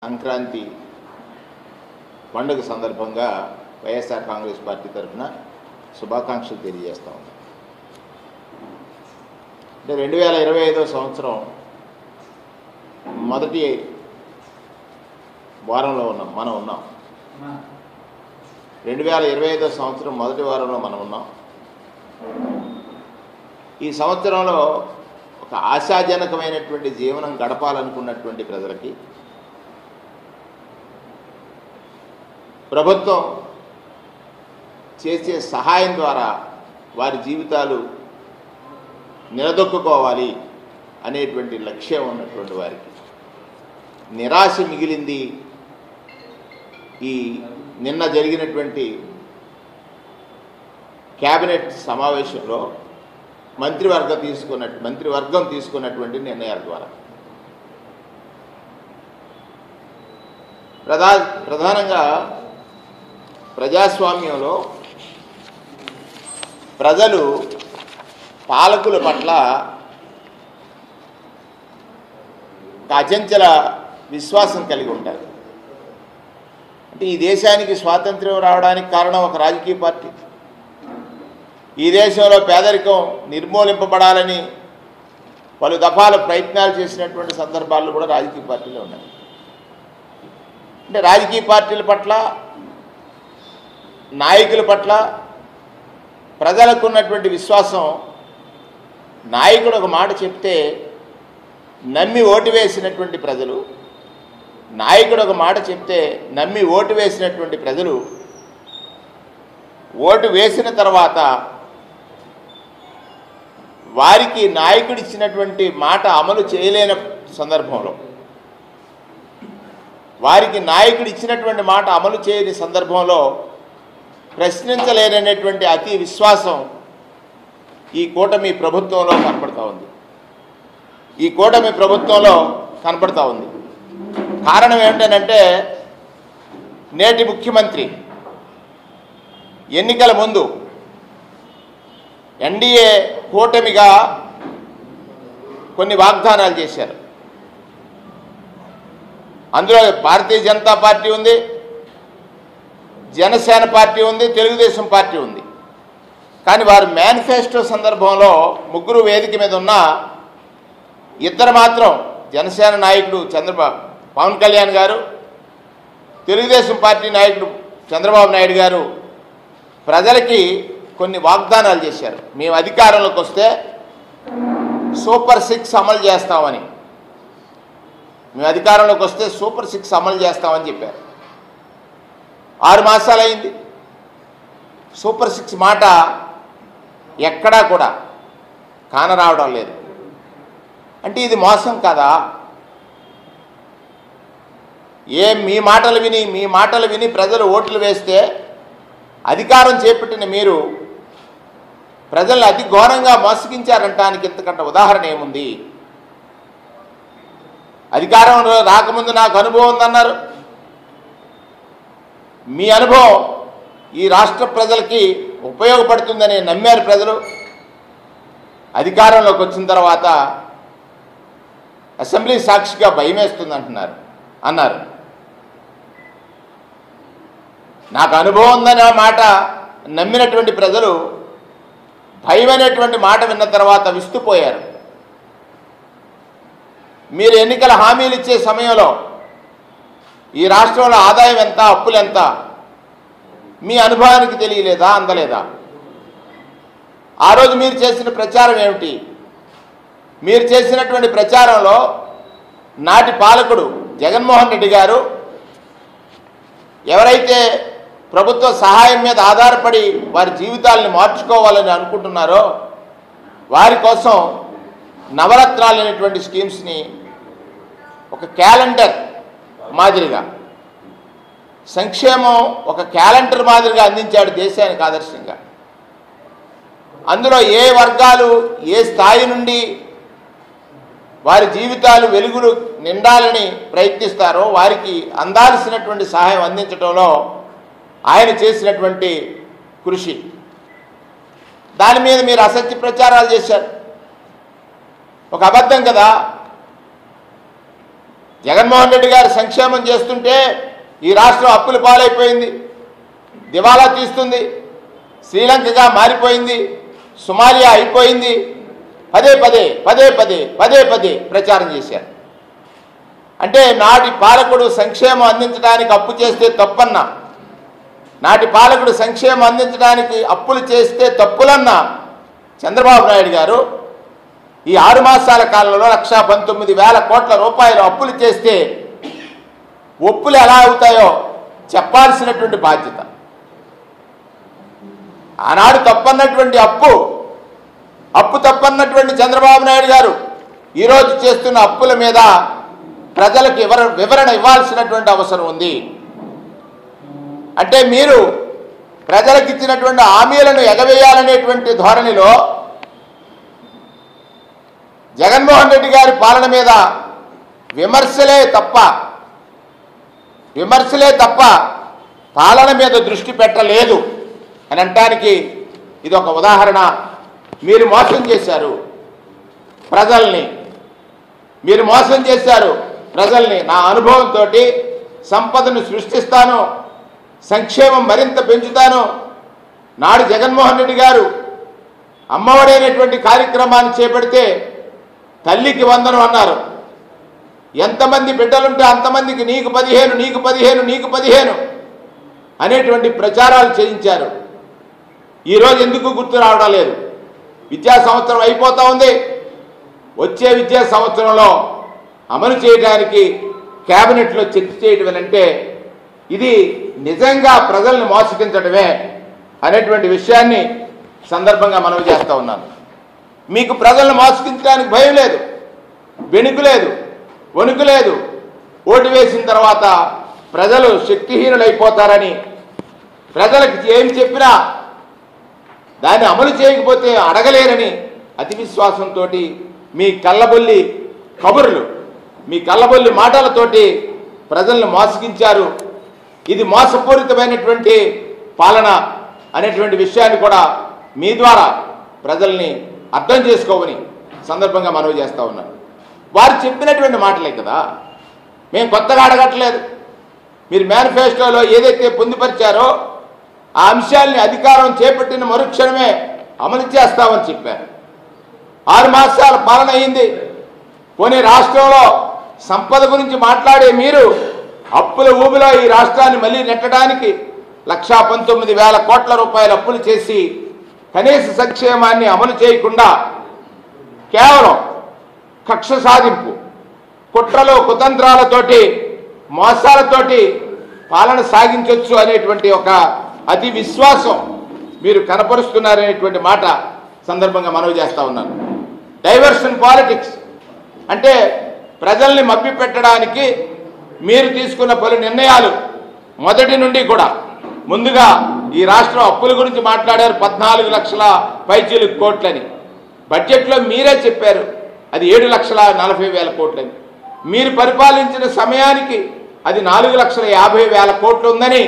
సంక్రాంతి పండుగ సందర్భంగా వైఎస్ఆర్ కాంగ్రెస్ పార్టీ తరఫున శుభాకాంక్షలు తెలియజేస్తా ఉన్నాం. అంటే 2025వ సంవత్సరం మొదటి వారంలో మనం ఉన్నాం. 2025వ సంవత్సరం మొదటి వారంలో మనం ఉన్నాం. ఈ సంవత్సరంలో ఒక ఆశాజనకమైనటువంటి జీవనం గడపాలనుకున్నటువంటి ప్రజలకి ప్రభుత్వం చేసే సహాయం ద్వారా వారి జీవితాలు నిలదొక్కుకోవాలి అనేటువంటి లక్ష్యం ఉన్నటువంటి వారికి నిరాశ మిగిలింది. ఈ నిన్న జరిగినటువంటి కేబినెట్ సమావేశంలో మంత్రివర్గం తీసుకున్నటువంటి నిర్ణయాల ద్వారా ప్రధానంగా ప్రజాస్వామ్యంలో ప్రజలు పాలకుల పట్ల అచంచల విశ్వాసం కలిగి ఉంటారు. అంటే ఈ దేశానికి స్వాతంత్ర్యం రావడానికి కారణం ఒక రాజకీయ పార్టీ. ఈ దేశంలో పేదరికం నిర్మూలింపబడాలని పలు దఫాల ప్రయత్నాలు చేసినటువంటి సందర్భాల్లో కూడా రాజకీయ పార్టీలు ఉన్నాయి. అంటే రాజకీయ పార్టీల పట్ల, నాయకుల పట్ల ప్రజలకు ఉన్నటువంటి విశ్వాసం, నాయకుడు ఒక మాట చెప్తే నమ్మి ఓటు వేసినటువంటి ప్రజలు, నాయకుడు ఒక మాట చెప్తే నమ్మి ఓటు వేసినటువంటి ప్రజలు ఓటు వేసిన తర్వాత వారికి నాయకుడు ఇచ్చినటువంటి మాట అమలు చేయలేని సందర్భంలో, వారికి నాయకుడు ఇచ్చినటువంటి మాట అమలు చేయని సందర్భంలో ప్రశ్నించలేనటువంటి అతి విశ్వాసం ఈ కూటమి ప్రభుత్వంలో కనపడతా ఉంది. ఈ కూటమి ప్రభుత్వంలో కనపడతా ఉంది. కారణం ఏమిటంటే నేటి ముఖ్యమంత్రి ఎన్నికల ముందు ఎన్డీఏ కూటమిగా కొన్ని వాగ్దానాలు చేశారు. అందులో భారతీయ జనతా పార్టీ ఉంది, జనసేన పార్టీ ఉంది, తెలుగుదేశం పార్టీ ఉంది. కానీ వారు మేనిఫెస్టో సందర్భంలో ముగ్గురు వేదిక మీద ఉన్న ఇద్దరు మాత్రం, జనసేన నాయకుడు పవన్ కళ్యాణ్ గారు, తెలుగుదేశం పార్టీ నాయకుడు చంద్రబాబు నాయుడు గారు ప్రజలకి కొన్ని వాగ్దానాలు చేశారు. మేము అధికారంలోకి వస్తే సూపర్ 6 అమలు చేస్తామని, మేము అధికారంలోకి వస్తే సూపర్ 6 అమలు చేస్తామని చెప్పారు. 6 మాసాలు అయింది. సూపర్ 6 మాట ఎక్కడా కూడా కానరావడం లేదు. అంటే ఇది మోసం కదా? మీ మాటలు విని ప్రజలు ఓట్లు వేస్తే అధికారం చేపట్టిన మీరు ప్రజల్ని అతి ఘోరంగా మోసగించారంటానికి ఇంతకంటే ఉదాహరణ ఏముంది? అధికారంలో రాకముందు నాకు అనుభవం ఉందన్నారు. మీ అనుభవం ఈ రాష్ట్ర ప్రజలకి ఉపయోగపడుతుందని నమ్మారు ప్రజలు. అధికారంలోకి వచ్చిన తర్వాత అసెంబ్లీ సాక్షిగా భయమేస్తుంది అన్నారు. నాకు అనుభవం ఉందనే మాట నమ్మినటువంటి ప్రజలు భయం అనేటువంటి మాట విన్న తర్వాత విస్తుపోయారు. మీరు ఎన్నికల హామీలు ఇచ్చే సమయంలో ఈ రాష్ట్రంలో ఆదాయం ఎంత, అప్పులు ఎంత మీ అనుభవానికి తెలియలేదా, అందలేదా? ఆ రోజు మీరు చేసిన ప్రచారం ఏమిటి? మీరు చేసినటువంటి ప్రచారంలో నాటి పాలకుడు జగన్మోహన్ రెడ్డి గారు ఎవరైతే ప్రభుత్వ సహాయం మీద ఆధారపడి వారి జీవితాలను మార్చుకోవాలని అనుకుంటున్నారో వారి కోసం నవరత్నాలు అనేటువంటి స్కీమ్స్ని ఒక క్యాలెండర్ మాదిరిగా, సంక్షేమం ఒక క్యాలెండర్ మాదిరిగా అందించాడు దేశానికి ఆదర్శంగా. అందులో ఏ వర్గాలు ఏ స్థాయి నుండి వారి జీవితాలు వెలుగులు నిండాలని ప్రయత్నిస్తారో వారికి అందాల్సినటువంటి సహాయం అందించడంలో ఆయన చేసినటువంటి కృషి, దాని మీద మీరు అసత్య ప్రచారాలు చేశారు. ఒక అబద్ధం కదా. జగన్మోహన్ రెడ్డి గారు సంక్షేమం చేస్తుంటే ఈ రాష్ట్రం అప్పుల పాలైపోయింది, దివాలా తీస్తుంది, శ్రీలంకగా మారిపోయింది, సొమాలియా అయిపోయింది. పదే పదే పదే పదే పదే పదే ప్రచారం చేశారు. అంటే నాటి పాలకుడు సంక్షేమం అందించడానికి అప్పు చేస్తే తప్పన్నా, నాటి పాలకుడు సంక్షేమం అందించడానికి అప్పులు చేస్తే తప్పులన్నా చంద్రబాబు నాయుడు గారు ఈ 6 మాసాల కాలంలో 1,19,000 కోట్ల రూపాయలు అప్పులు చేస్తే ఒప్పులు ఎలా అవుతాయో చెప్పాల్సినటువంటి బాధ్యత. ఆనాడు తప్పన్నటువంటి అప్పు తప్పన్నటువంటి చంద్రబాబు నాయుడు గారు ఈరోజు చేస్తున్న అప్పుల మీద ప్రజలకు వివరణ ఇవ్వాల్సినటువంటి అవసరం ఉంది. అంటే మీరు ప్రజలకు ఇచ్చినటువంటి హామీలను ఎగవేయాలనేటువంటి ధోరణిలో జగన్మోహన్ రెడ్డి గారి పాలన మీద విమర్శలే తప్ప పాలన మీద దృష్టి పెట్టలేదు అని అనటానికి ఇది ఒక ఉదాహరణ. మీరు మోసం చేశారు ప్రజల్ని, నా అనుభవంతో సంపదను సృష్టిస్తాను, సంక్షేమం మరింత పెంచుతాను. నాడు జగన్మోహన్ రెడ్డి గారు అమ్మఒడైనటువంటి కార్యక్రమాన్ని చేపడితే తల్లికి వందనం అన్నారు. ఎంతమంది బిడ్డలుంటే అంతమందికి నీకు 15 అనేటువంటి ప్రచారాలు చేయించారు. ఈరోజు ఎందుకు గుర్తు రావడం లేదు? విద్యా సంవత్సరం అయిపోతూ ఉంది. వచ్చే విద్యా సంవత్సరంలో అమలు చేయడానికి కేబినెట్లో చర్చ చేయడం అంటే ఇది నిజంగా ప్రజల్ని మోసగించడమే అనేటువంటి విషయాన్ని సందర్భంగా మనవి చేస్తూ ఉన్నాను. మీకు ప్రజలను మోసగించడానికి భయం లేదు, బెణుకు లేదు, వణుకు లేదు. ఓటు వేసిన తర్వాత ప్రజలు శక్తిహీనులైపోతారని, ప్రజలకు ఏం చెప్పినా దాన్ని అమలు చేయకపోతే అడగలేరని అతి విశ్వాసంతో మీ కళ్ళబొల్లి కబుర్లు, మీ కళ్ళబొల్లి మాటలతోటి ప్రజలను మోసగించారు. ఇది మోసపూరితమైనటువంటి పాలన అనేటువంటి విషయాన్ని కూడా మీ ద్వారా ప్రజల్ని అర్థం చేసుకోమని సందర్భంగా మనవి చేస్తూ ఉన్నాను. వారు చెప్పినటువంటి మాటలే కదా, మేము కొత్తగా అడగట్లేదు. మీరు మేనిఫెస్టోలో ఏదైతే పొందుపరిచారో ఆ అంశాల్ని అధికారం చేపట్టిన మరుక్షణమే అమలు చేస్తామని చెప్పారు. 6 మాసాల పాలన అయింది. పోనీ రాష్ట్రంలో సంపద గురించి మాట్లాడే మీరు అప్పుల ఊబిలో ఈ రాష్ట్రాన్ని మళ్ళీ నెట్టడానికి 1,19,000 కోట్ల రూపాయల అప్పులు చేసి కనీస సంక్షేమాన్ని అమలు చేయకుండా కేవలం కక్ష సాధింపు, కుట్రలు కుతంత్రాలతోటి, మోసాలతోటి పాలన సాగించవచ్చు అనేటువంటి ఒక అతి విశ్వాసం మీరు కనపరుస్తున్నారనేటువంటి మాట సందర్భంగా మనవి చేస్తూ ఉన్నాను. డైవర్షన్ పాలిటిక్స్ అంటే ప్రజల్ని మభ్యపెట్టడానికి మీరు తీసుకున్న పలు నిర్ణయాలు మొదటి నుండి కూడా ముందుగా ఈ రాష్ట్రం అప్పుల గురించి మాట్లాడారు. 14 లక్షల పైచీలకు కోట్లని బడ్జెట్లో మీరే చెప్పారు, అది 7,40,000 కోట్లని. మీరు పరిపాలించిన సమయానికి అది 4,50,000 కోట్లు ఉందని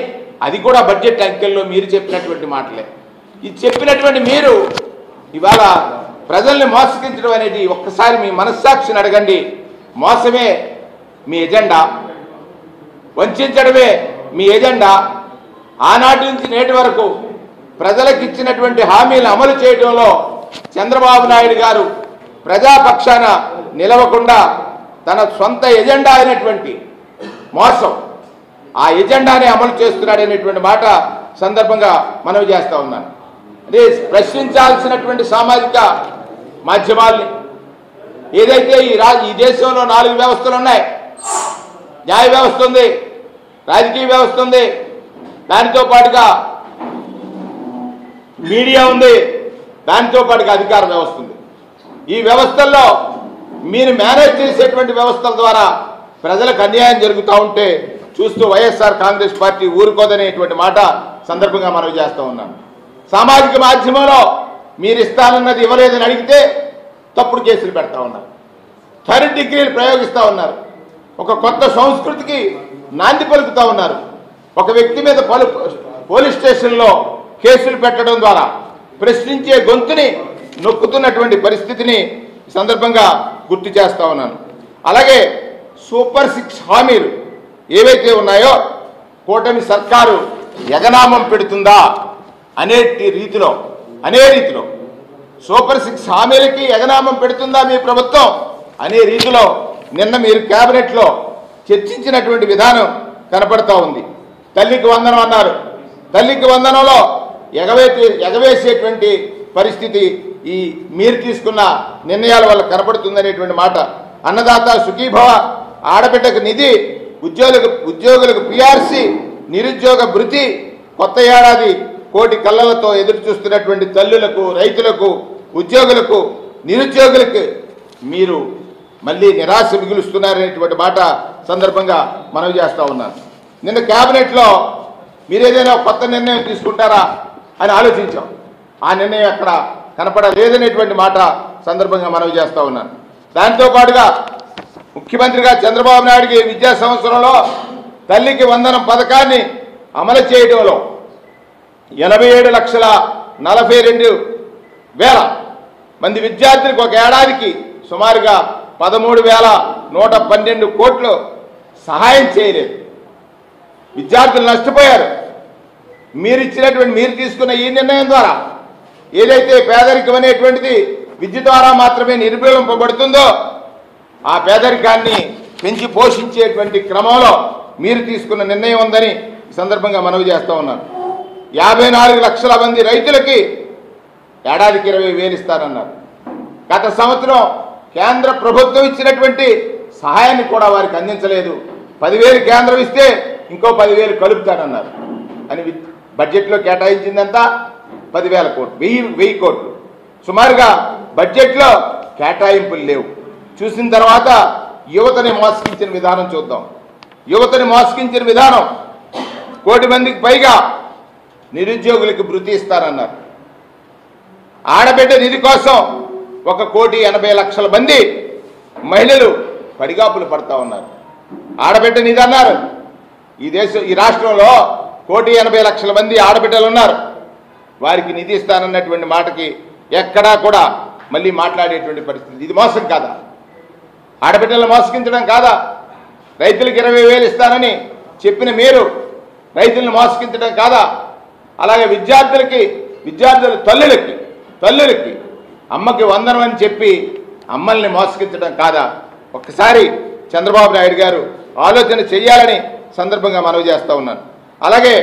అది కూడా బడ్జెట్ అంకెల్లో మీరు చెప్పినటువంటి మాటలే. ఇది చెప్పినటువంటి మీరు ఇవాళ ప్రజల్ని మోసగించడం అనేది ఒక్కసారి మీ మనస్సాక్షిని అడగండి. మోసమే మీ ఎజెండా, వంచడమే మీ ఎజెండా. ఆనాటి నుంచి నేటి వరకు ప్రజలకు ఇచ్చినటువంటి హామీలను అమలు చేయడంలో చంద్రబాబు నాయుడు గారు ప్రజాపక్షాన నిలవకుండా తన సొంత ఎజెండా అయినటువంటి మోసం, ఆ ఎజెండానే అమలు చేస్తున్నాడనేటువంటి మాట సందర్భంగా మనవి చేస్తూ ఉన్నాను. అదే ప్రశ్నించాల్సినటువంటి సామాజిక మాధ్యమాల్ని, ఏదైతే ఈ దేశంలో 4 వ్యవస్థలు ఉన్నాయి. న్యాయ వ్యవస్థ ఉంది, రాజకీయ వ్యవస్థ ఉంది, దానితో పాటుగా మీడియా ఉంది, దానితో పాటుగా అధికార వ్యవస్థ ఉంది. ఈ వ్యవస్థల్లో మీరు మేనేజ్ చేసేటువంటి వ్యవస్థల ద్వారా ప్రజలకు అన్యాయం జరుగుతూ ఉంటే చూస్తూ వైఎస్ఆర్ కాంగ్రెస్ పార్టీ ఊరుకోదనేటువంటి మాట సందర్భంగా మనవి చేస్తూ ఉన్నాను. సామాజిక మాధ్యమంలో మీరు ఇస్తానన్నది ఇవ్వలేదని అడిగితే తప్పుడు కేసులు పెడతా ఉన్నారు, 3rd డిగ్రీలు ప్రయోగిస్తూ ఉన్నారు, ఒక కొత్త సంస్కృతికి నాంది పలుకుతూ ఉన్నారు. ఒక వ్యక్తి మీద పోలీస్ స్టేషన్లో కేసులు పెట్టడం ద్వారా ప్రశ్నించే గొంతుని నొక్కుతున్నటువంటి పరిస్థితిని సందర్భంగా గుర్తు చేస్తూ ఉన్నాను. అలాగే సూపర్ 6 హామీలు ఏవైతే ఉన్నాయో కూటమి సర్కారు ఎగనామం పెడుతుందా అనే రీతిలో సూపర్ 6 హామీలకి ఎగనామం పెడుతుందా మీ ప్రభుత్వం అనే రీతిలో నిన్న మీరు కేబినెట్లో చర్చించినటువంటి విధానం కనపడతా ఉంది. తల్లికి వందనం అన్నారు. తల్లికి వందనంలో ఎగవేసేటువంటి పరిస్థితి ఈ మీరు తీసుకున్న నిర్ణయాల వల్ల కనపడుతుందనేటువంటి మాట. అన్నదాత సుఖీభవ, ఆడబిడ్డకు నిధి, ఉద్యోగులకు పిఆర్సీ, నిరుద్యోగ భృతి, కొత్త ఏడాది కోటి కళ్ళలతో ఎదురు చూస్తున్నటువంటి తల్లులకు, రైతులకు, ఉద్యోగులకు, నిరుద్యోగులకు మీరు మళ్ళీ నిరాశ మిగులుస్తున్నారనేటువంటి మాట సందర్భంగా మనవి చేస్తూ ఉన్నాను. నిన్న కేబినెట్లో మీరు ఏదైనా కొత్త నిర్ణయం తీసుకుంటారా అని ఆలోచించాం. ఆ నిర్ణయం ఎక్కడ కనపడలేదనేటువంటి మాట సందర్భంగా మనవి చేస్తూ ఉన్నాను. దాంతోపాటుగా ముఖ్యమంత్రిగా చంద్రబాబు నాయుడుకి విద్యా సంవత్సరంలో తల్లికి వందనం పథకాన్ని అమలు చేయడంలో 87,42,000 మంది విద్యార్థులకు ఒక ఏడాదికి సుమారుగా 13,112 కోట్లు సహాయం చేయలేదు. విద్యార్థులు నష్టపోయారు. మీరు తీసుకున్న ఈ నిర్ణయం ద్వారా ఏదైతే పేదరికం అనేటువంటిది విద్య ద్వారా మాత్రమే నిర్మూలింపబడుతుందో ఆ పేదరికాన్ని పెంచి పోషించేటువంటి క్రమంలో మీరు తీసుకున్న నిర్ణయం ఉందని ఈ సందర్భంగా మనవి చేస్తూ ఉన్నాను. 54 లక్షల మంది రైతులకి ఏడాదికి 20,000 ఇస్తారన్నారు. గత సంవత్సరం కేంద్ర ప్రభుత్వం ఇచ్చినటువంటి సహాయాన్ని కూడా వారికి అందించలేదు. 10,000 కేంద్రం ఇస్తే ఇంకో 10,000 కలుపుతానన్నారు. అని బడ్జెట్లో కేటాయించిందంతా 10,000 కోట్లు, 1,000 కోట్లు. సుమారుగా బడ్జెట్లో కేటాయింపులు లేవు. చూసిన తర్వాత యువతని మోసగించిన విధానం చూద్దాం. యువతని మోసగించిన విధానం 1 కోటి మందికి పైగా నిరుద్యోగులకు భృతి ఇస్తారన్నారు. ఆడబిడ్డ నిధి కోసం 1,80,00,000 మంది మహిళలు పడిగాపులు పడతా ఉన్నారు. ఆడబిడ్డ నిధి అన్నారు. ఈ రాష్ట్రంలో 1,80,00,000 మంది ఆడబిడ్డలు ఉన్నారు. వారికి నిధి ఇస్తానన్నటువంటి మాటకి ఎక్కడా కూడా మళ్ళీ మాట్లాడేటువంటి పరిస్థితి. ఇది మోసం కాదా? ఆడబిడ్డలను మోసగించడం కాదా? రైతులకు 20,000 ఇస్తానని చెప్పిన మీరు రైతులను మోసగించడం కాదా? అలాగే విద్యార్థుల తల్లులకి అమ్మకి వందనం అని చెప్పి అమ్మల్ని మోసగించడం కాదా? ఒక్కసారి చంద్రబాబు నాయుడు గారు ఆలోచన చేయాలని సందర్భంగా మనవి చేస్తూ ఉన్నాను. అలాగే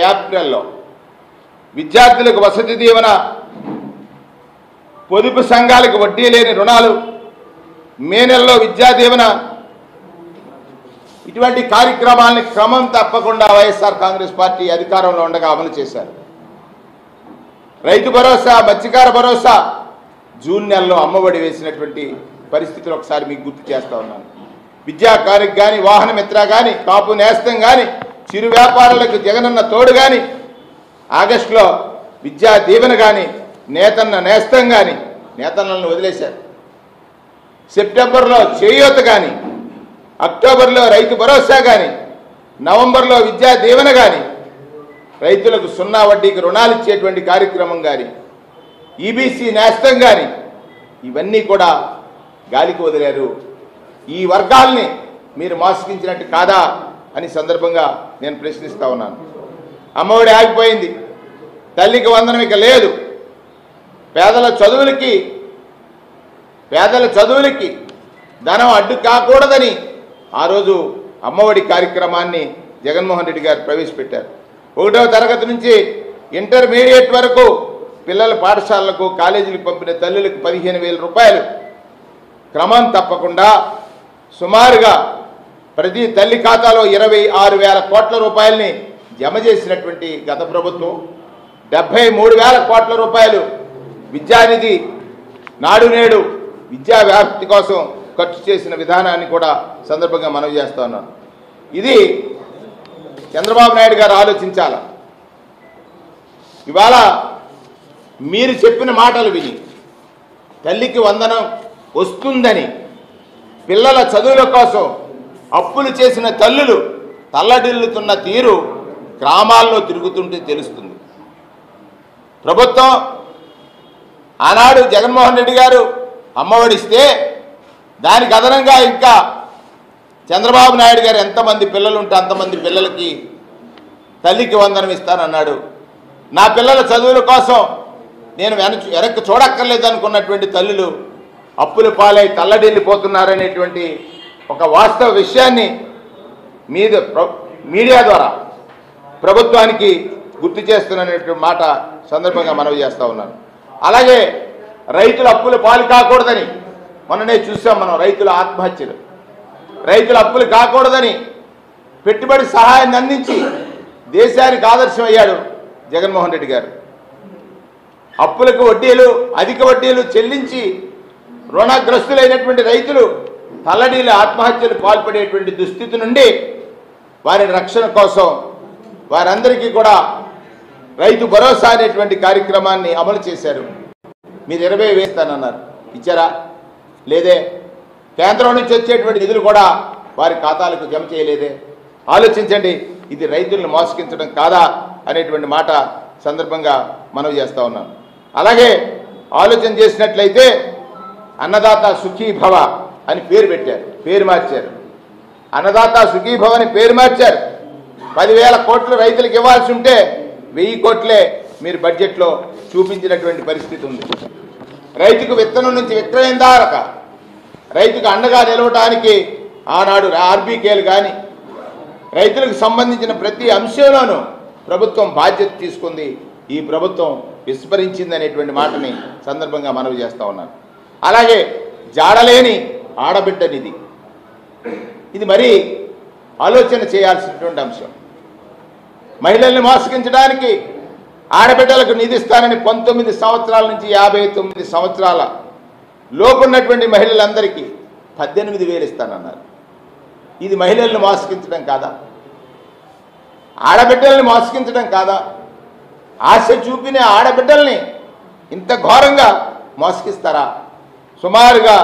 ఏప్రిల్లో విద్యార్థులకు వసతి దీవెన, పొదుపు సంఘాలకు వడ్డీ లేని రుణాలు, మే నెలలో విద్యా దీవెన, ఇటువంటి కార్యక్రమాలని క్రమం తప్పకుండా వైఎస్ఆర్ కాంగ్రెస్ పార్టీ అధికారంలో ఉండగా అమలు చేశారు. రైతు భరోసా, మత్స్యకార భరోసా, జూన్ నెలలో అమ్మఒడి వేసినటువంటి పరిస్థితులు ఒకసారి మీకు గుర్తు చేస్తూ ఉన్నాను. విద్యా కారికి కానీ, వాహన మిత్ర కానీ, కాపు నేస్తం కానీ, చిరు వ్యాపారులకు జగనన్న తోడు కానీ, ఆగస్టులో విద్యా దీవెన కానీ, నేతన్న నేస్తం కానీ, నేతన్నలను వదిలేశారు. సెప్టెంబర్లో చేయూత కానీ, అక్టోబర్లో రైతు భరోసా కానీ, నవంబర్లో విద్యా దీవెన కానీ, రైతులకు 0 వడ్డీకి రుణాలు ఇచ్చేటువంటి కార్యక్రమం కానీ, ఈబీసీ నేస్తం కానీ, ఇవన్నీ కూడా గాలికి వదిలేరు. ఈ వర్గాల్ని మీరు మోసగించినట్టు కాదా అని సందర్భంగా నేను ప్రశ్నిస్తూ ఉన్నాను. అమ్మఒడి ఆగిపోయింది. తల్లికి వందనం ఇక లేదు. పేదల చదువులకి ధనం అడ్డు కాకూడదని ఆ రోజు అమ్మఒడి కార్యక్రమాన్ని జగన్మోహన్ రెడ్డి గారు ప్రవేశపెట్టారు. 1వ తరగతి నుంచి ఇంటర్మీడియట్ వరకు పిల్లల పాఠశాలలకు, కాలేజీలకు పంపిన తల్లులకు 15,000 రూపాయలు క్రమం తప్పకుండా సుమారుగా ప్రతి తల్లి ఖాతాలో 26,000 కోట్ల రూపాయలని జమ చేసినటువంటి గత ప్రభుత్వం 73,000 కోట్ల రూపాయలు విద్యానిధి, నాడు నేడు విద్యా వ్యాప్తి కోసం ఖర్చు చేసిన విధానాన్ని కూడా సందర్భంగా మనవి చేస్తూ ఉన్నాను. ఇది చంద్రబాబు నాయుడు గారు ఆలోచించాల. ఇవాళ మీరు చెప్పిన మాటలు విని తల్లికి వందనం వస్తుందని పిల్లల చదువుల కోసం అప్పులు చేసిన తల్లులు తల్లడిల్లుతున్న తీరు గ్రామాల్లో తిరుగుతుంటే తెలుస్తుంది. ప్రభుత్వం ఆనాడు జగన్మోహన్ రెడ్డి గారు అమ్మఒడిస్తే దానికి అదనంగా ఇంకా చంద్రబాబు నాయుడు గారు ఎంతమంది పిల్లలు ఉంటే అంతమంది పిల్లలకి తల్లికి వందనం ఇస్తానన్నాడు. నా పిల్లల చదువుల కోసం నేను వెనక్కి చూడక్కర్లేదు అనుకున్నటువంటి తల్లులు అప్పుల పాలై తల్లడిల్లిపోతున్నారనేటువంటి ఒక వాస్తవ విషయాన్ని మీడియా ద్వారా ప్రభుత్వానికి గుర్తు చేస్తున్నటువంటి మాట సందర్భంగా మనవి చేస్తూ ఉన్నాను. అలాగే రైతుల అప్పుల పాలు కాకూడదని మొన్ననే చూసాం మనం. రైతుల ఆత్మహత్యలు, రైతుల అప్పులు కాకూడదని పెట్టుబడి సహాయాన్ని అందించి దేశానికి ఆదర్శం అయ్యాడు జగన్మోహన్ రెడ్డి గారు. అప్పులకు వడ్డీలు, అధిక వడ్డీలు చెల్లించి రుణగ్రస్తులైనటువంటి రైతులు తల్లడీల ఆత్మహత్యలు పాల్పడేటువంటి దుస్థితి నుండి వారి రక్షణ కోసం వారందరికీ కూడా రైతు భరోసా అనేటువంటి కార్యక్రమాన్ని అమలు చేశారు. మీరు 20 వేస్తానన్నారు, ఇచ్చారా? లేదే. కేంద్రం నుంచి వచ్చేటువంటి నిధులు కూడా వారి ఖాతాలకు జమ చేయలేదే. ఆలోచించండి, ఇది రైతులను మోసగించడం కాదా అనేటువంటి మాట సందర్భంగా మనవి చేస్తూ ఉన్నాను. అలాగే ఆలోచన చేసినట్లయితే అన్నదాత సుఖీభవ అని పేరు పెట్టారు, పేరు మార్చారు. అన్నదాత సుఖీభవ అని పేరు మార్చారు. 10,000 కోట్లు రైతులకు ఇవ్వాల్సి ఉంటే 1000 కోట్లే మీరు బడ్జెట్లో చూపించినటువంటి పరిస్థితి ఉంది. రైతుకు విత్తనం నుంచి విక్రయం దాకా రైతుకు అండగా నిలవటానికి ఆనాడు ఆర్బీకేలు కానీ రైతులకు సంబంధించిన ప్రతి అంశంలోనూ ప్రభుత్వం బాధ్యత తీసుకుంది. ఈ ప్రభుత్వం విస్మరించింది అనేటువంటి మాటని సందర్భంగా మనవి చేస్తూ ఉన్నాను. అలాగే జాడలేని ఆడబిడ్డ నిధి, ఇది మరీ ఆలోచన చేయాల్సినటువంటి అంశం. మహిళల్ని మోసగించడానికి ఆడబిడ్డలకు నిధి ఇస్తానని 19 సంవత్సరాల నుంచి 59 సంవత్సరాల లోపున్నటువంటి మహిళలందరికీ 18,000 ఇస్తానన్నారు. ఇది మహిళల్ని మోసగించడం కాదా? ఆడబిడ్డల్ని మోసగించడం కాదా? ఆశ చూపిన ఆడబిడ్డల్ని ఇంత ఘోరంగా మోసగిస్తారా? సుమారుగా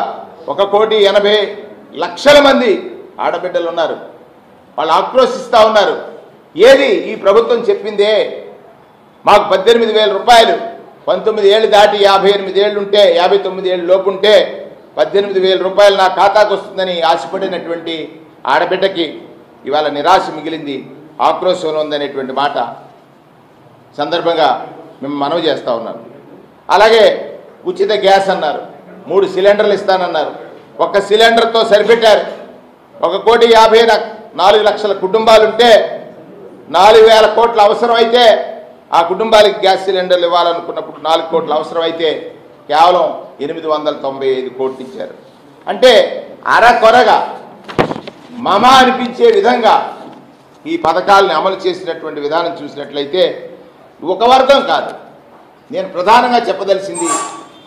1,80,00,000 మంది ఆడబిడ్డలు ఉన్నారు. వాళ్ళు ఆక్రోశిస్తూ ఉన్నారు. ఏది ఈ ప్రభుత్వం చెప్పిందే? మాకు 18,000 రూపాయలు, 19 ఏళ్ళు దాటి 58 ఏళ్ళు ఉంటే, 59 ఏళ్ళు లోపు ఉంటే 18,000 రూపాయలు నా ఖాతాకు వస్తుందని ఆశపడినటువంటి ఆడబిడ్డకి ఇవాళ నిరాశ మిగిలింది, ఆక్రోశం ఉందనేటువంటి మాట సందర్భంగా మేము మనవి చేస్తూ ఉన్నాను. అలాగే ఉచిత గ్యాస్ అన్నారు, 3 సిలిండర్లు ఇస్తానన్నారు. ఒక సిలిండర్తో సరిపెట్టారు. 1,54,00,000 కుటుంబాలుంటే 4,000 కోట్ల అవసరం అయితే ఆ కుటుంబాలకు గ్యాస్ సిలిండర్లు ఇవ్వాలనుకున్నప్పుడు 4 కోట్ల అవసరం అయితే కేవలం 895 కోట్లు ఇచ్చారు. అంటే అరకొరగా మమ అనిపించే విధంగా ఈ పథకాలను అమలు చేసినటువంటి విధానం చూసినట్లయితే ఒక వర్గం కాదు, నేను ప్రధానంగా చెప్పదలిసింది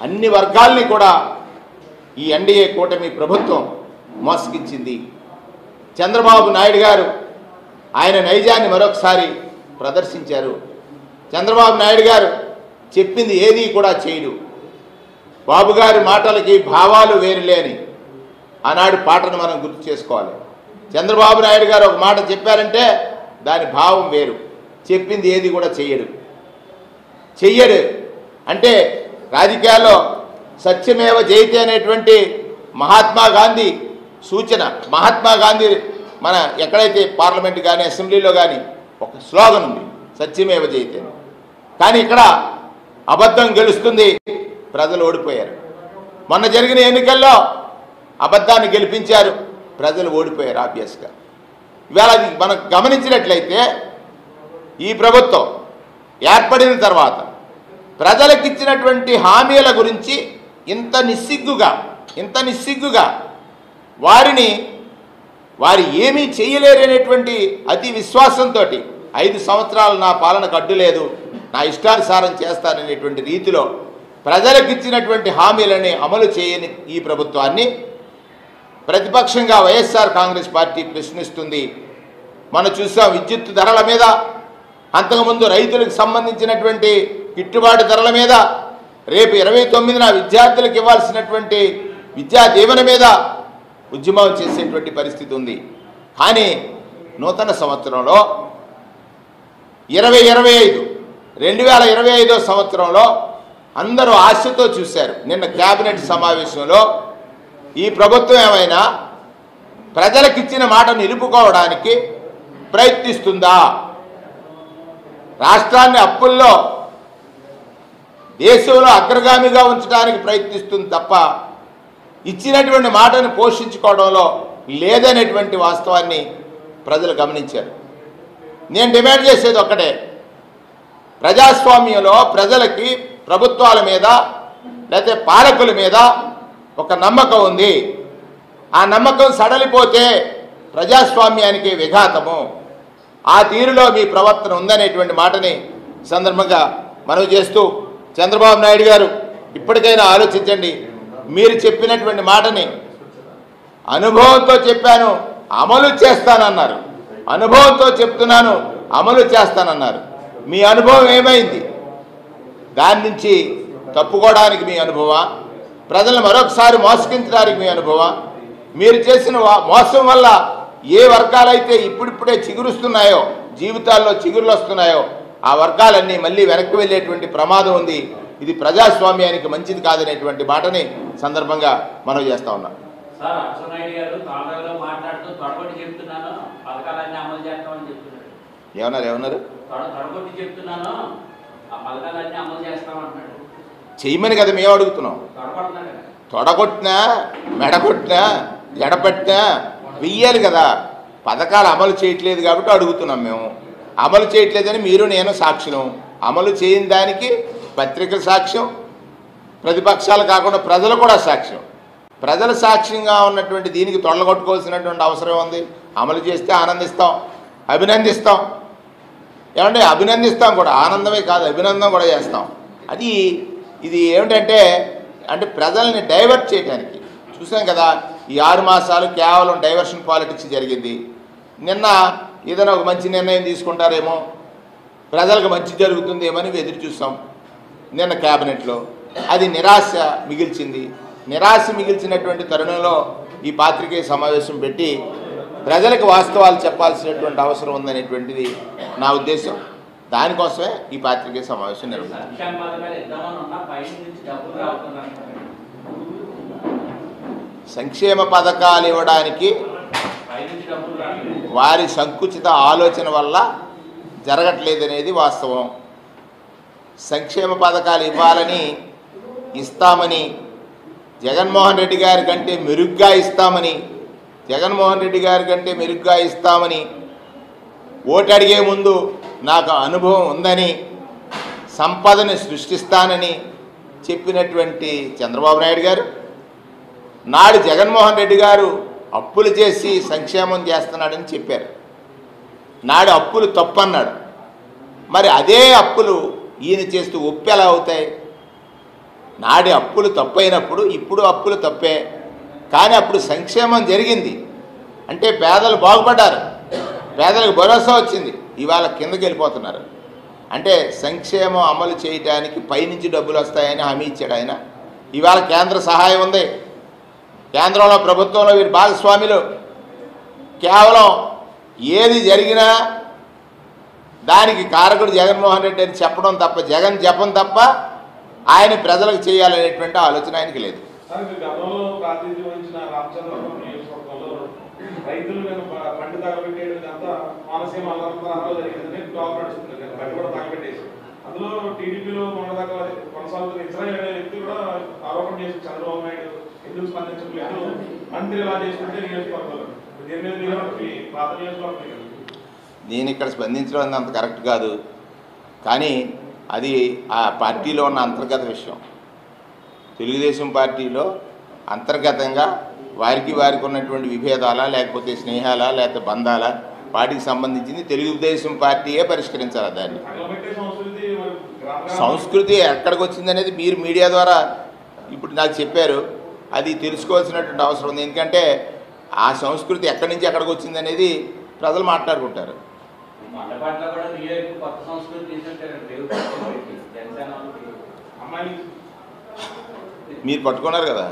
అన్ని వర్గాల్ని కూడా ఈ ఎన్డీఏ కూటమి ప్రభుత్వం మోసగించింది. చంద్రబాబు నాయుడు గారు ఆయన నైజాన్ని మరొకసారి ప్రదర్శించారు. చంద్రబాబు నాయుడు గారు చెప్పింది ఏది కూడా చేయడు. బాబు గారి మాటలకి భావాలు వేరులేని ఆనాడు పాటను మనం గుర్తు చేసుకోవాలి. చంద్రబాబు నాయుడు గారు ఒక మాట చెప్పారంటే దాని భావం వేరు, చెప్పింది ఏది కూడా చెయ్యడు. అంటే రాజకీయాల్లో సత్యమేవ జయతే అనేటువంటి మహాత్మా గాంధీ సూచన, మహాత్మా గాంధీ మన ఎక్కడైతే పార్లమెంట్ కానీ అసెంబ్లీలో కానీ ఒక స్లోగన్ ఉంది, సత్యమేవ జయతే. కానీ ఇక్కడ అబద్ధం గెలుస్తుంది, ప్రజలు ఓడిపోయారు. మొన్న జరిగిన ఎన్నికల్లో అబద్ధాన్ని గెలిపించారు, ప్రజలు ఓడిపోయారు ఆబ్వియస్గా. ఇవాళ మనం గమనించినట్లయితే ఈ ప్రభుత్వం ఏర్పడిన తర్వాత ప్రజలకు ఇచ్చినటువంటి హామీల గురించి ఇంత నిస్సిగ్గుగా వారు ఏమీ చేయలేరనేటువంటి అతి విశ్వాసంతో 5 సంవత్సరాలు నా పాలనకు అడ్డు లేదు, నా ఇష్టానుసారం చేస్తాననేటువంటి రీతిలో ప్రజలకు ఇచ్చినటువంటి హామీలని అమలు చేయని ఈ ప్రభుత్వాన్ని ప్రతిపక్షంగా వైఎస్ఆర్ కాంగ్రెస్ పార్టీ ప్రశ్నిస్తుంది. మనం చూసాం విద్యుత్ ధరల మీద, అంతకుముందు రైతులకు సంబంధించినటువంటి గిట్టుబాటు ధరల మీద, రేపు 29న విద్యార్థులకు ఇవ్వాల్సినటువంటి విద్యా దీవెన మీద ఉద్యమం చేసేటువంటి పరిస్థితి ఉంది. కానీ నూతన సంవత్సరంలో 2025 సంవత్సరంలో అందరూ ఆశతో చూశారు. నిన్న కేబినెట్ సమావేశంలో ఈ ప్రభుత్వం ఏమైనా ప్రజలకిచ్చిన మాట నిలుపుకోవడానికి ప్రయత్నిస్తుందా? రాష్ట్రాన్ని అప్పుల్లో దేశంలో అగ్రగామిగా ఉంచడానికి ప్రయత్నిస్తుంది తప్ప ఇచ్చినటువంటి మాటను పోషించుకోవడంలో లేదనేటువంటి వాస్తవాన్ని ప్రజలు గమనించారు. నేను డిమాండ్ చేసేది ఒక్కటే, ప్రజాస్వామ్యంలో ప్రజలకి ప్రభుత్వాల మీద లేకపోతే పాలకుల మీద ఒక నమ్మకం ఉంది. ఆ నమ్మకం సడలిపోతే ప్రజాస్వామ్యానికి విఘాతము. ఆ తీరులో మీ ప్రవర్తన ఉందనేటువంటి మాటని సందర్భంగా మనవి చేస్తూ, చంద్రబాబు నాయుడు గారు ఇప్పటికైనా ఆలోచించండి. మీరు చెప్పినటువంటి మాటని అనుభవంతో చెప్పాను, అమలు చేస్తానన్నారు. అనుభవంతో చెప్తున్నాను, అమలు చేస్తానన్నారు. మీ అనుభవం ఏమైంది? దాని నుంచి తప్పుకోవడానికి మీ అనుభవం, ప్రజలను మరొకసారి మోసగించడానికి మీ అనుభవం, మీరు చేసిన మోసం వల్ల ఏ వర్గాలైతే ఇప్పుడిప్పుడే చిగురుస్తున్నాయో, జీవితాల్లో చిగురులు వస్తున్నాయో, ఆ వర్గాలన్నీ మళ్ళీ వెనక్కి వెళ్ళేటువంటి ప్రమాదం ఉంది. ఇది ప్రజాస్వామ్యానికి మంచిది కాదనేటువంటి మాటని సందర్భంగా మనం చేస్తా ఉన్నాం. ఏమన్నారు చెయ్యమని కదా మేము అడుగుతున్నాం. తొడగొట్టినా మెడగొట్టినా ఎడపట్టినా వెయ్యాలి కదా. పథకాలు అమలు చేయట్లేదు కాబట్టి అడుగుతున్నాం. మేము అమలు చేయట్లేదని మీరు నేను సాక్ష్యం. అమలు చేయని దానికి పత్రికల సాక్ష్యం, ప్రతిపక్షాలు కాకుండా ప్రజలు కూడా సాక్ష్యం. ప్రజల సాక్ష్యంగా ఉన్నటువంటి దీనికి తొడగొట్టుకోవాల్సినటువంటి అవసరం ఉంది. అమలు చేస్తే ఆనందిస్తాం, అభినందిస్తాం. ఏమంటే అభినందిస్తాం కూడా, ఆనందమే కాదు అభినందన కూడా చేస్తాం. ఇది ఏమిటంటే ప్రజల్ని డైవర్ట్ చేయడానికి చూసాం కదా. ఈ 6 మాసాలు కేవలం డైవర్షన్ పాలిటిక్స్ జరిగింది. నిన్న ఏదైనా ఒక మంచి నిర్ణయం తీసుకుంటారేమో, ప్రజలకు మంచి జరుగుతుందేమని ఎదురు చూస్తాం. నిన్న క్యాబినెట్లో అది నిరాశ మిగిల్చింది. నిరాశ మిగిల్చినటువంటి తరుణంలో ఈ పాత్రికేయ సమావేశం పెట్టి ప్రజలకు వాస్తవాలు చెప్పాల్సినటువంటి అవసరం ఉందనేటువంటిది నా ఉద్దేశం. దానికోసమే ఈ పాత్రికేయ సమావేశం నిర్వహించారు. సంక్షేమ పథకాలు ఇవ్వడానికి వారి సంకుచిత ఆలోచన వల్ల జరగట్లేదనేది వాస్తవం. సంక్షేమ పథకాలు ఇస్తామని జగన్మోహన్ రెడ్డి గారి కంటే మెరుగ్గా ఇస్తామని ఓటు అడిగే ముందు నాకు అనుభవం ఉందని, సంపదని సృష్టిస్తానని చెప్పినటువంటి చంద్రబాబు నాయుడు గారు నాడు జగన్మోహన్ రెడ్డి గారు అప్పులు చేసి సంక్షేమం చేస్తున్నాడని చెప్పారు. నాడు అప్పులు తప్పన్నాడు. మరి అదే అప్పులు ఈయన చేస్తూ ఒప్పు ఎలా అవుతాయి? నాడి అప్పులు తప్పైనప్పుడు ఇప్పుడు అప్పులు తప్పే. కానీ అప్పుడు సంక్షేమం జరిగింది అంటే పేదలు బాగుపడ్డారు, పేదలకు భరోసా వచ్చింది. ఇవాళ కిందకి వెళ్ళిపోతున్నారు. అంటే సంక్షేమం అమలు చేయడానికి పైనుంచి డబ్బులు వస్తాయని హామీ ఇచ్చాడు ఆయన. ఇవాళ కేంద్ర సహాయం ఉంది. కేంద్రంలో ప్రభుత్వంలో వీరు భాగస్వాములు. కేవలం ఏది జరిగినా దానికి కారకుడు జగన్మోహన్ రెడ్డి అని చెప్పడం తప్ప, జగన్ జపం తప్ప ఆయన ప్రజలకు చేయాలనేటువంటి ఆలోచన ఆయనకి లేదు. నేను ఇక్కడ స్పందించడం అంత కరెక్ట్ కాదు. కానీ అది ఆ పార్టీలో ఉన్న అంతర్గత విషయం. తెలుగుదేశం పార్టీలో అంతర్గతంగా వారికి ఉన్నటువంటి విభేదాలా లేకపోతే స్నేహాలా లేకపోతే బంధాలా వాటికి సంబంధించింది తెలుగుదేశం పార్టీయే పరిష్కరించాలి. దాన్ని సంస్కృతి ఎక్కడికి వచ్చిందనేది మీరు మీడియా ద్వారా ఇప్పుడు నాకు చెప్పారు. అది తెలుసుకోవాల్సినటువంటి అవసరం ఉంది. ఎందుకంటే ఆ సంస్కృతి ఎక్కడి నుంచి ఎక్కడికి వచ్చిందనేది ప్రజలు మాట్లాడుకుంటారు. మీరు పట్టుకున్నారు కదా.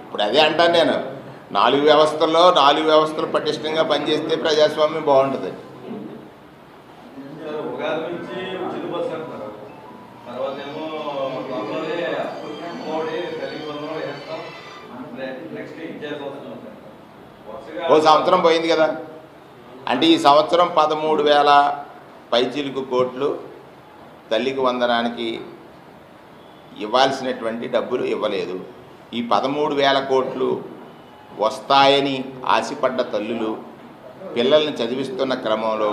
ఇప్పుడు అదే అంటాను నేను, 4 వ్యవస్థలు పటిష్టంగా పనిచేస్తే ప్రజాస్వామ్యం బాగుంటుంది. ఓ సంవత్సరం పోయింది కదా. అంటే ఈ సంవత్సరం 13,000 పైచిలుకు కోట్లు తల్లికి వందనానికి ఇవ్వాల్సినటువంటి డబ్బులు ఇవ్వలేదు. ఈ 13,000 కోట్లు వస్తాయని ఆశపడ్డ తల్లులు పిల్లల్ని చదివిస్తున్న క్రమంలో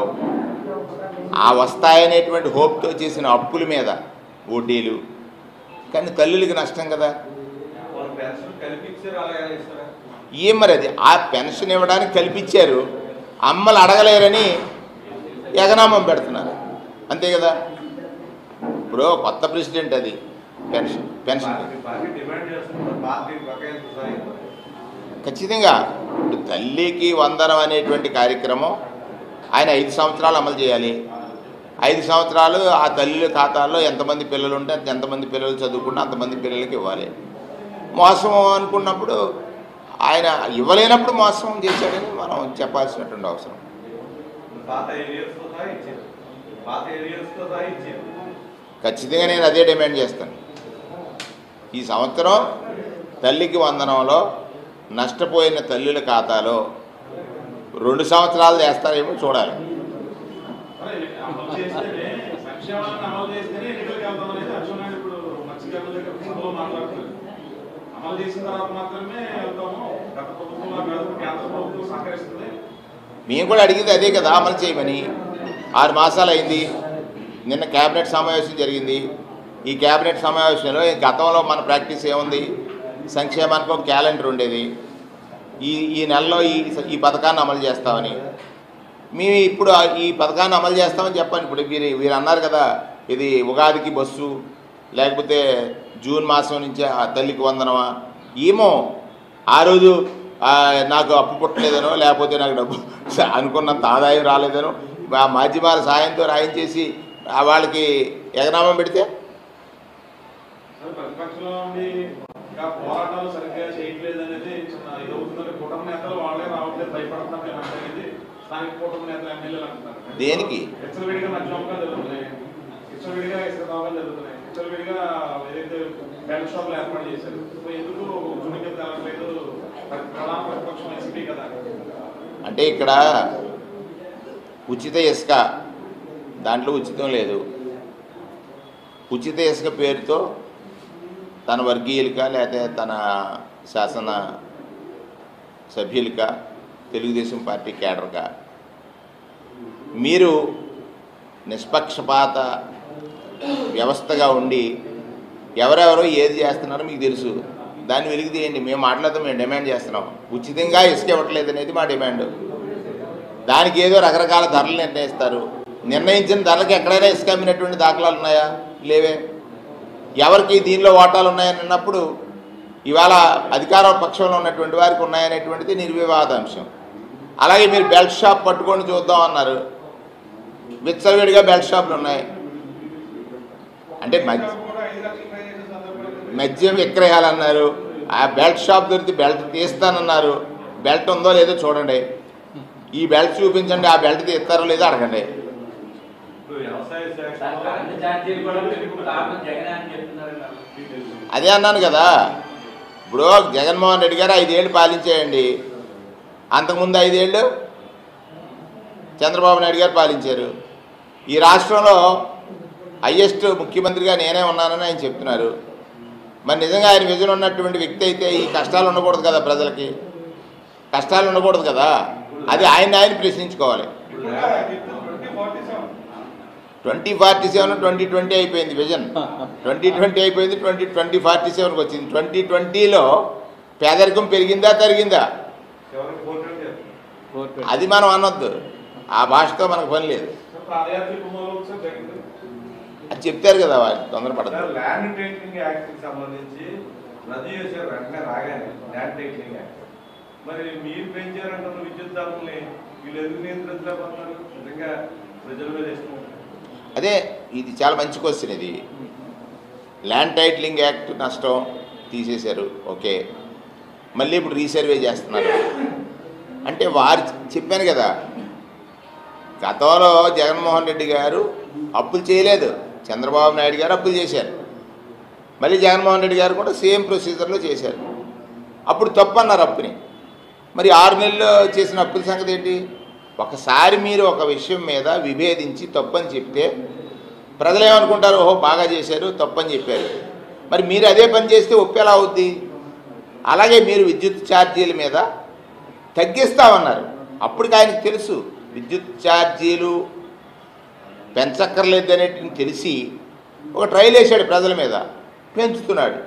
ఆ వస్తాయనేటువంటి హోప్తో చేసిన అప్పుల మీద వడ్డీలు, కానీ తల్లులకి నష్టం కదా. ఏం మరి అది ఆ పెన్షన్ ఇవ్వడానికి కల్పించారు, అమ్మలు అడగలేరని ఎగనామం పెడుతున్నారు, అంతే కదా. ఇప్పుడు కొత్త ప్రెసిడెంట్ అది పెన్షన్ ఖచ్చితంగా ఇప్పుడు తల్లికి వందనం అనేటువంటి కార్యక్రమం ఆయన 5 సంవత్సరాలు అమలు చేయాలి. 5 సంవత్సరాలు ఆ తల్లి ఖాతాల్లో ఎంతమంది పిల్లలు ఉంటే ఎంతమంది పిల్లలు చదువుకుంటే అంతమంది పిల్లలకి ఇవ్వాలి. మోసం అనుకున్నప్పుడు ఆయన ఇవ్వలేనప్పుడు మోసం చేశాడని మనం చెప్పాల్సినటువంటి అవసరం. ఖచ్చితంగా నేను అదే డిమాండ్ చేస్తాను. ఈ సంవత్సరం తల్లికి వందనంలో నష్టపోయిన తల్లుల ఖాతాలో 2 సంవత్సరాలు చేస్తారేమో చూడాలి. మేము కూడా అడిగింది అదే కదా, అమలు చేయమని. 6 మాసాలు అయింది. నిన్న క్యాబినెట్ సమావేశం జరిగింది. ఈ క్యాబినెట్ సమావేశంలో గతంలో మన ప్రాక్టీస్ ఏముంది, సంక్షేమానికి ఒక క్యాలెండర్ ఉండేది. ఈ నెలలో ఈ పథకాన్ని అమలు చేస్తామని. మేము ఇప్పుడు ఈ పథకాన్ని అమలు చేస్తామని చెప్పండి. ఇప్పుడు వీరు అన్నారు కదా, ఇది ఉగాదికి బస్సు, లేకపోతే జూన్ మాసం నుంచి ఆ తల్లికి వందనమా ఏమో. ఆ రోజు నాకు అప్పు పుట్టలేదనో, లేకపోతే నాకు డబ్బు అనుకున్నంత ఆదాయం రాలేదనో ఆ మాధ్యమాల సాయంతో రాయించేసి వాళ్ళకి ఎగనామం పెడితే దేనికి అంటే ఇక్కడ ఉచిత ఇసుక, దాంట్లో ఉచితం లేదు. ఉచిత ఇసుక పేరుతో తన వర్గీయులక లేకపోతే తన శాసన సభ్యులక తెలుగుదేశం పార్టీ కేడర్గా మీరు నిష్పక్షపాత వ్యవస్థగా ఉండి ఎవరెవరో ఏది చేస్తున్నారో మీకు తెలుసు. దాన్ని వెలికి తీయండి. మేము మాట్లాడతాం, మేము డిమాండ్ చేస్తున్నాం. ఉచితంగా ఇసుక ఇవ్వట్లేదు అనేది మా డిమాండ్. దానికి ఏదో రకరకాల ధరలు నిర్ణయిస్తారు. నిర్ణయించిన ధరలకు ఎక్కడైనా ఇసుక అమ్మినటువంటి దాఖలాలు ఉన్నాయా? లేవే. ఎవరికి దీనిలో వాటాలు ఉన్నాయని అన్నప్పుడు ఇవాళ అధికార పక్షంలో ఉన్నటువంటి వారికి ఉన్నాయనేటువంటిది నిర్వివాదాంశం. అలాగే మీరు బెల్ట్ షాప్ పట్టుకొని చూద్దాం అన్నారు. విచ్చలవిడిగా బెల్ట్ షాపులు ఉన్నాయి. అంటే మద్యం విక్రయాలన్నారు. ఆ బెల్ట్ షాప్ దొరికి బెల్ట్ తీస్తానన్నారు. బెల్ట్ ఉందో లేదో చూడండి. ఈ బెల్ట్ చూపించండి, ఆ బెల్ట్ తీస్తారో లేదో అడగండి. అదే అన్నాను కదా. ఇప్పుడు జగన్మోహన్ రెడ్డి గారు 5 ఏళ్ళు పాలించేయండి. అంతకుముందు 5 ఏళ్ళు చంద్రబాబు నాయుడు గారు పాలించారు. ఈ రాష్ట్రంలో హయ్యెస్ట్ ముఖ్యమంత్రిగా నేనే ఉన్నానని ఆయన చెప్తున్నారు. మరి నిజంగా ఆయన విజన్ ఉన్నటువంటి వ్యక్తి అయితే ఈ కష్టాలు ఉండకూడదు కదా, ప్రజలకి కష్టాలు ఉండకూడదు కదా. అది ఆయన ప్రశ్నించుకోవాలి. 2047 2020 అయిపోయింది విజన్. 2020 అయిపోయింది, 2047కి వచ్చింది. 2020లో పేదరికం పెరిగిందా తరిగిందా అది మనం అనొద్దు. ఆ భాషతో మనకు పని లేదు. అది చెప్తారు కదా వాళ్ళు తొందరపడతారు. ల్యాండ్ టైటిలింగ్ యాక్ట్ కి సంబంధించి రద్దు చేశారు వెంటనే రాగానే ల్యాండ్ టైటిలింగ్ యాక్ట్. మరి మీరు పెంచారంటున్న విద్యుత్ ధరల్ని వీళ్ళు ఎందుకు నియంత్రించలేకపోతున్నారు? నిజంగా ప్రజల మీద ఇష్టం. అదే ఇది చాలా మంచి క్వశ్చన్. ఇది ల్యాండ్ టైటిలింగ్ యాక్ట్ నష్టం తీసేశారు, ఓకే. మళ్ళీ ఇప్పుడు రీసర్వే చేస్తున్నారు. అంటే వారు చెప్పాను కదా, గతంలో జగన్మోహన్ రెడ్డి గారు అప్పులు చేయలేదు, చంద్రబాబు నాయుడు గారు అప్పులు చేశారు. మళ్ళీ జగన్మోహన్ రెడ్డి గారు కూడా సేమ్ ప్రొసీజర్లో చేశారు. అప్పుడు తప్పు అన్నారు అప్పుని. మరి 6 నెలల్లో చేసిన అప్పుల సంగతి ఏంటి? ఒకసారి మీరు ఒక విషయం మీద విభేదించి తప్పని చెప్తే ప్రజలు ఏమనుకుంటారు? ఓహో బాగా చేశారు, తప్పని చెప్పారు. మరి మీరు అదే పని చేస్తే ఒప్పు ఎలా అవుద్ది? అలాగే మీరు విద్యుత్ ఛార్జీల మీద తగ్గిస్తామన్నారు. అప్పటికి ఆయనకు తెలుసు విద్యుత్ ఛార్జీలు పెంచక్కర్లేదు అనేటిని తెలిసి ఒక ట్రైల్ వేశాడు ప్రజల మీద, పెంచుతున్నాడు.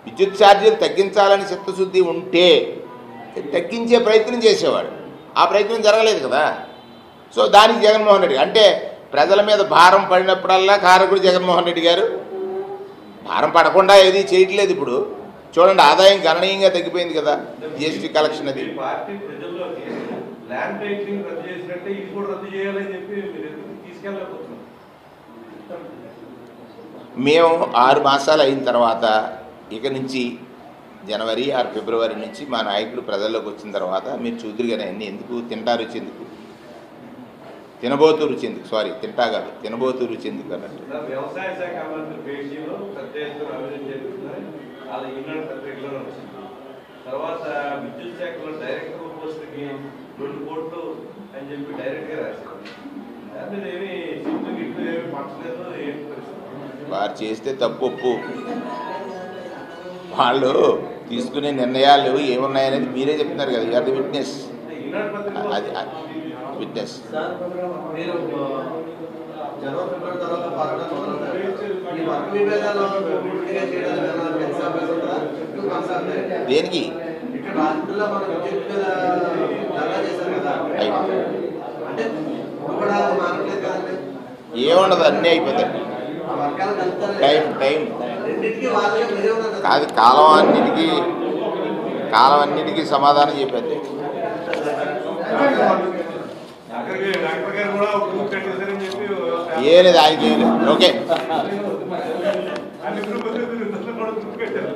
విద్యుత్ ఛార్జీలు తగ్గించాలని చిత్తశుద్ధి ఉంటే తగ్గించే ప్రయత్నం చేసేవాడు. ఆ ప్రయత్నం జరగలేదు కదా. సో దానికి జగన్మోహన్ రెడ్డి అంటే ప్రజల మీద భారం పడినప్పుడల్లా కారకుడు జగన్మోహన్ రెడ్డి గారు. భారం పడకుండా ఏది చేయట్లేదు. ఇప్పుడు చూడండి, ఆదాయం గణనీయంగా తగ్గిపోయింది కదా, జిఎస్టీ కలెక్షన్ అది. పార్టీ ప్రజల్లోకి ల్యాండ్ టైటిలింగ్ రద్దు చేసినట్టే ఇది కూడా రద్దు చేయాలని చెప్పి మీరు ఎందుకు తీసుకెళ్ళకపోతున్నారు? మేము 6 మాసాలు అయిన తర్వాత ఇక నుంచి జనవరి ఆర్ ఫిబ్రవరి నుంచి మా నాయకుడు ప్రజల్లోకి వచ్చిన తర్వాత మీరు చూదురు కానీ అన్నీ ఎందుకు తింటా రుచి ఎందుకు, తినబోతూ రుచి ఎందుకు, సారీ తింటా కాదు తినబోతూ రుచి ఎందుకు అన్నట్టు. వ్యవసాయ శాఖ మంత్రి పేజీలో పెద్ద ఎత్తున అభివృద్ధి చేస్తున్నారు. అది ఈనాడు పత్రికలో వచ్చింది. తర్వాత విద్యుత్ శాఖలో డైరెక్టర్ పోస్టుకి 2 కోట్లు అని చెప్పి డైరెక్ట్గా రాశారు. దాని ఏమి సిట్లు గిట్లు ఏమి పట్టలేదు. ఏంటి పరిస్థితి? వారు చేస్తే తప్పు ఒప్పు, వాళ్ళు తీసుకునే నిర్ణయాలు ఏమున్నాయనేది మీరే చెప్తున్నారు కదా. You're the witness. ఈనాడు పత్రికలో అది విట్నెస్. దేనికి ఏముండదు, అన్నీ అయిపోతాయి. టైం కాదు, కాలం అన్నిటికీ సమాధానం చెప్పేది. డాక్టర్ గారు కూడా గ్రూప్ పెట్టేశారని చెప్పి ఏం లేదు, ఆయనకి ఏం లేదు. ఓకే, అన్ని గ్రూప్ పెట్టారు.